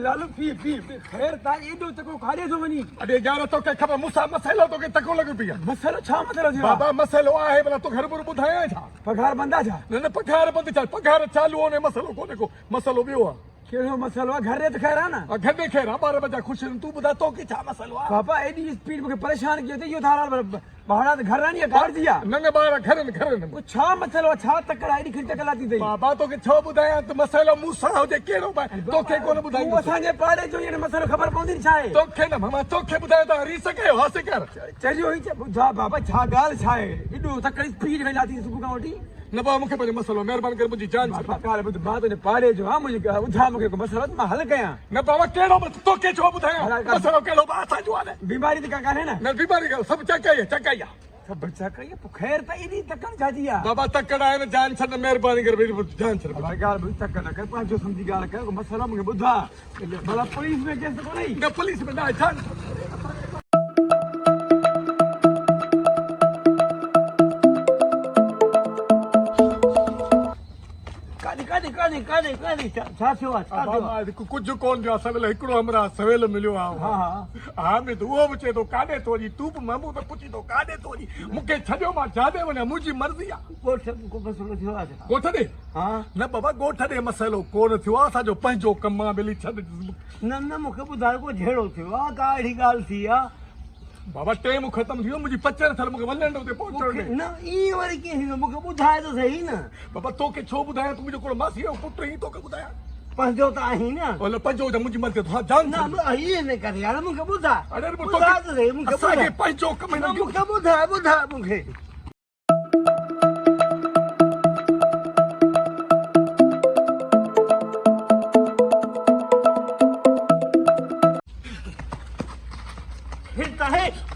Lalu P खैर ता एडो तको खाड़े जो वनी अरे यार तो के खबर मुसा मसलो तो के तको लग पिया मसलो छा मसलो जी बाबा मसलो आहे भला तो घर पर बुधाया छा पगार बंदा जा न पगार बंद छा पगार चालू होने मसलो कोने को मसलो बियो आ केड़ो मसलो आ घर रे तो खैर आ ना घर में खैर 12 बजे खुश तू बुधा तो के छा मसलो आ पापा एडी स्पीड में परेशान कियो थे यो थारा भाड़ा घर रानी काट दिया न बाहर घर वो छा मसलो छा तकड़ा एडी खिट तकलाती थई बाबा तो के छो बुधाया तो मसलो मुसा हो जे केड़ो तो के कोन बुधाई वो असांजे पाड़े जो ये मसलो खबर पवंदी छाए तो के न मामा तो के बुधाया तो हरी सके हासे कर चलियो ही बुधा बाबा छा गाल छाए एडो तकड़ी स्पीड में लाती सुबह का उठी न बा मुखे पे मसलो मेहरबान कर मुजी जान पकार बुध बात ने पाड़े जो हां मुझे बुधा मुखे को मसलो मैं हल कया न बाबा केड़ो तो के छो बुधाया मसलो केड़ो बासा जो है बीमारी तो का है ना न बीमारी का सब चकाया सब बच्चा कहिए खैर त एडी तकन जाजिया बाबा तकड़ा है न जान छन मेहरबानी कर मेरी जान छन भाई गाल बुध तकन कर पांचो समझी गाल कर मसला मुखे बुधा भला पुलिस में केस को नहीं न पुलिस में ना जान कानी छा थियो कुछ कोन जो सवेल एकड़ो हमरा सवेल मिलियो आ हां में तो वो बचे तो काडे तोजी तू मामू तो पुछी तो काडे तोजी मुके छडियो मा जादे वने मुजी मर्जी आ गोठ को मसलो थियो आ गोठ दे हां न बाबा गोठ दे मसलो कोन थियो आ सा जो पंजो कम्मा बेली छड न मुके बुधाय को झेड़ो थियो आ काड़ी गाल थी आ बाबा टाइम खत्म थियो मुजी पचर थल मुके वलंडो ते पहुंचो न ई वरी के मुके बुधाय तो सही न बाबा तो के छो बुधाया तू मुजो को मासी पुट ही तो के बुधाया पंजो त आही न ओले पंजो त मुजी मन ते जान न ई ने कर यार मुके बुधा अरे तो बुधा तो सही मुके बुधा के पंजो कम न मुके बुधा मुके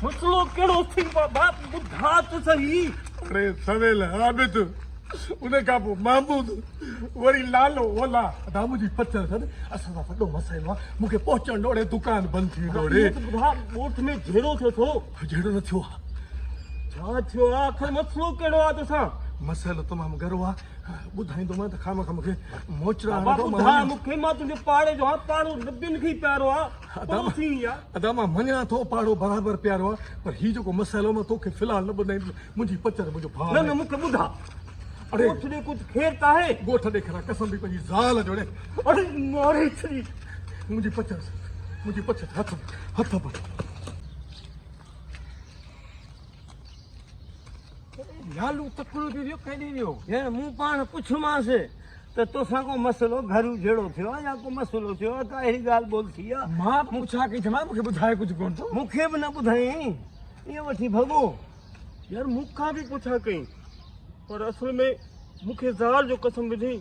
मसलो केड़ो थी बाप बुधा तो सही अरे सवेल आबिद उन्हें का महमूद वरी लालो ओला दामू जी पचर छन असा वडो मसलो मुके पहुंचण डोड़े दुकान बंद थी डोड़े बुधा बोट में झेड़ो थियो जेड़ो न थियो छा थियो आखिर मसलो केड़ो आ तसा मसलो तमाम गरवा बुधाई तो मैं त खामा मुके मोचरा बुधा मुके मा तुझे पाड़े जो पाड़ो बिन खी प्यारो आ अदामा मन्या तो पाड़ो बराबर प्यारो पर ही जो को मसलो में तो के फिलहाल न बुधाई मुजी पचर मुजो भाव न मुके बुधा अरे गोठने कुछ खेरता है गोठ देखरा कसम भी पंजी जाल जोड़े अरे मारे छरी मुजी पचर हाथ पर लालू तकड़ो दियो कहीं दियो ये मु पान पुछमा से तो तोसा को मसलो घरू झेड़ो थियो या को मसलो थियो का एही गाल बोलती आ मां पूछा के जमा मुके बुधाए कुछ कोन तो मुखे भी न बुधाई ये वठी भगो यार मुखा भी पूछा कई पर असल में मुखे ज़ाल जो कसम विधी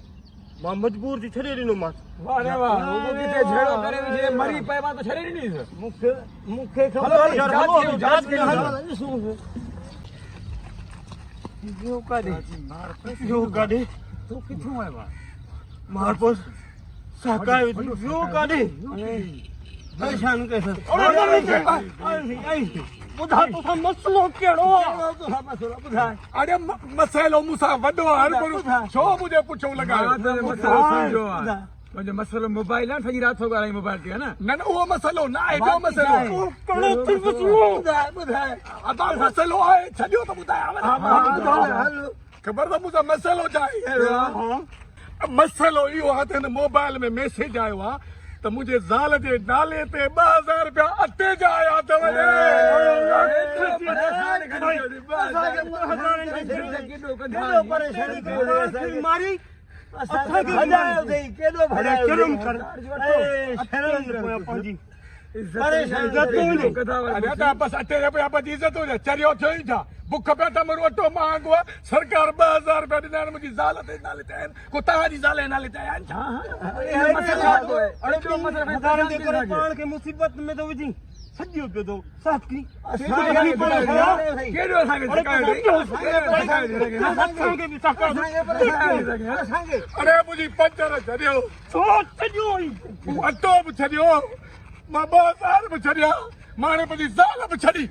मां मजबूर थी छड़े दिनो मां वाह रे वाह वो किते झेड़ो करे जे मरी पे मां तो छड़े नी मुखे खबर जांच के यो काडे तो किथु है बा मार पर साकाय यो काडे परेशान कैसे आई बुधा तो मसलो केड़ो तो मसलो बुधा अरे मसलो मुसा वडो हर पर छो मुझे पुछो लगा मसलो समझो मुझे मसलो मोबाइल है सही रात होगा रही मोबाइल के है ना न वो मसलो ना है जो मसलो कड़ो तो मसलो बुधा अब मसलो है छडियो तो बुधाया खबर तो मुझे मसलो जाए मसलो यो आते न मोबाइल में मैसेज आयो आ तो मुझे ज़ाल जे नाले पे 2000 रुपया अटे जाया तो मारी असा के भजायो दे केडो भजायो शर्म कर शर्म पंजी परेशान जतो ने अरे ता बस अटे पे आप इज्जत हो जा चरियो थई था बुख पे त मरो अटो मांगो सरकार 2000 रुपया दिना मुजी ज़ाल ते नाले ते को ताजी ज़ाल नाले ते हां हां मसला अरे तो मसला भगवान दे करे पान के मुसीबत में तो विजी सजियो पे दो साथ की केडो सांगे संगे भी सका संगे अरे मुजी पंचर छरियो तो छरियो अटो भी छरियो मां 2000 भी छरिया माने पजी ज़ाल भी छरी